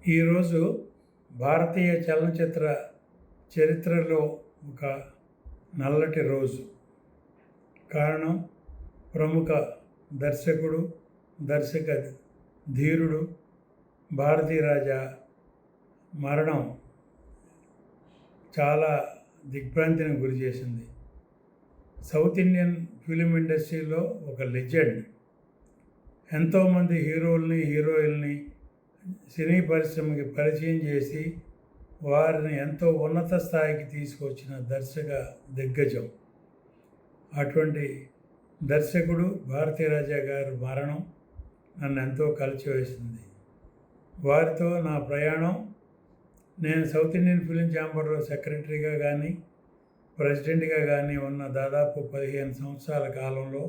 ఈరోజు భారతీయ చలనచిత్ర చరిత్రలో ఒక నల్లటి రోజు. కారణం, ప్రముఖ దర్శకుడు, దర్శక ధీరుడు భారతీరాజా మరణం చాలా దిగ్భ్రాంతిని గురి చేసింది. సౌత్ ఇండియన్ ఫిలిం ఇండస్ట్రీలో ఒక లెజెండ్. ఎంతోమంది హీరోల్ని, హీరోయిల్ని సినీ పరిశ్రమకి పరిచయం చేసి వారిని ఎంతో ఉన్నత స్థాయికి తీసుకొచ్చిన దర్శక దిగ్గజం. అటువంటి దర్శకుడు భారతీరాజా గారి మరణం నన్ను ఎంతో కలిచివేసింది. వారితో నా ప్రయాణం, నేను సౌత్ ఇండియన్ ఫిలిం ఛాంబర్లో సెక్రటరీగా కానీ ప్రెసిడెంట్గా కానీ ఉన్న దాదాపు 15 సంవత్సరాల కాలంలో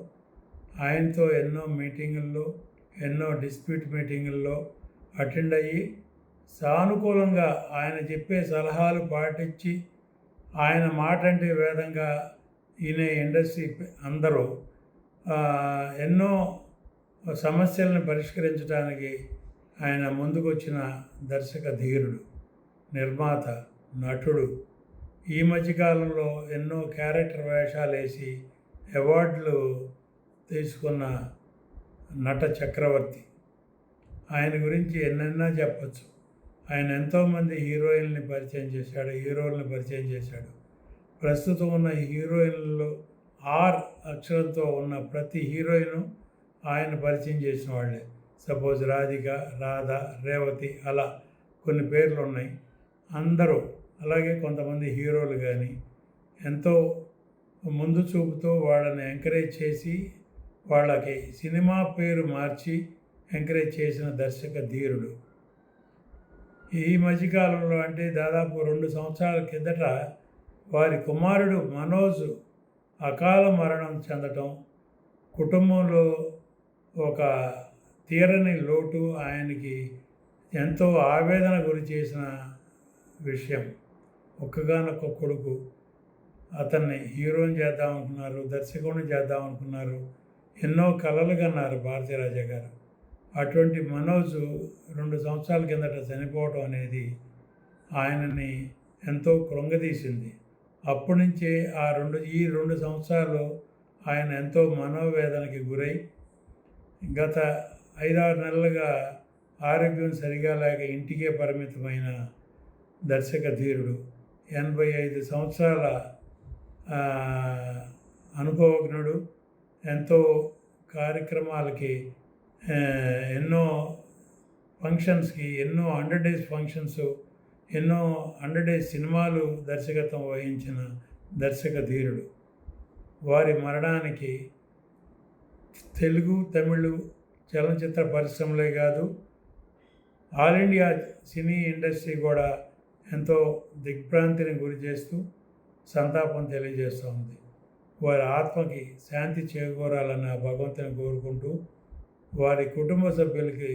ఆయనతో ఎన్నో మీటింగుల్లో, ఎన్నో డిస్ప్యూట్ మీటింగుల్లో అటెండ్ అయ్యి సానుకూలంగా ఆయన చెప్పే సలహాలు పాటించి, ఆయన మాట అంటే వేదంగా ఈయన ఇండస్ట్రీ అందరూ ఎన్నో సమస్యలను పరిష్కరించడానికి ఆయన ముందుకొచ్చిన దర్శక ధీరుడు, నిర్మాత, నటుడు. ఈ మధ్యకాలంలో ఎన్నో క్యారెక్టర్ వేషాలు వేసి అవార్డులు తీసుకున్న నట చక్రవర్తి. ఆయన గురించి ఎన్నెన్నో చెప్పచ్చు. ఆయన ఎంతోమంది హీరోయిన్లని పరిచయం చేశాడు, హీరోలను పరిచయం చేశాడు. ప్రస్తుతం ఉన్న హీరోయిన్లలో ఆర్ అక్షరంతో ఉన్న ప్రతి హీరోయిను ఆయన పరిచయం చేసిన వాళ్ళే. సపోజ్ రాధిక, రాధ, రేవతి, అలా కొన్ని పేర్లు ఉన్నాయి. అందరూ అలాగే కొంతమంది హీరోలు కానీ ఎంతో ముందు చూపుతో వాళ్ళని ఎంకరేజ్ చేసి, వాళ్ళకి సినిమా పేరు మార్చి ఎంకరేజ్ చేసిన దర్శక ధీరుడు. ఈ మధ్యకాలంలో అంటే దాదాపు 2 సంవత్సరాల కిందట వారి కుమారుడు మనోజ్ అకాల మరణం చెందటం, కుటుంబంలో ఒక తీరని లోటు ఆయనకి ఎంతో ఆవేదన గురి చేసిన విషయం. ఒక్కగానొక్క కొడుకు, అతన్ని హీరోని చేద్దాం అనుకున్నారు, దర్శకుడిని చేద్దాం అనుకున్నారు, ఎన్నో కలలు కన్నారు భారతీరాజా గారు. అటువంటి మనోజ్ 2 సంవత్సరాల కిందట చనిపోవడం అనేది ఆయనని ఎంతో కృంగదీసింది. అప్పటి నుంచే ఈ 2 సంవత్సరాలు ఆయన ఎంతో మనోవేదనకి గురై గత 5-6 నెలలుగా ఆరోగ్యం సరిగా లేక ఇంటికే పరిమితమైన దర్శక ధీరుడు. 85 సంవత్సరాల అనుభవజ్ఞుడు. ఎంతో కార్యక్రమాలకి, ఎన్నో ఫంక్షన్స్కి, ఎన్నో 100 డేస్ ఫంక్షన్స్, ఎన్నో 100 డేస్ సినిమాలు దర్శకత్వం వహించిన దర్శక ధీరుడు. వారి మరణానికి తెలుగు, తమిళ చలనచిత్ర పరిశ్రమలే కాదు, ఆల్ ఇండియా సినీ ఇండస్ట్రీ కూడా ఎంతో దిగ్భ్రాంతిని గురి చేస్తూ సంతాపం తెలియజేస్తూ ఉంది. వారి ఆత్మకి శాంతి చేకూరాలని భగవంతుని కోరుకుంటూ, వారి కుటుంబ సభ్యులకి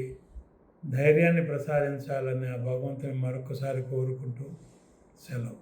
ధైర్యాన్ని ప్రసాదించాలని భగవంతుని మరొకసారి కోరుకుంటూ సెలవు.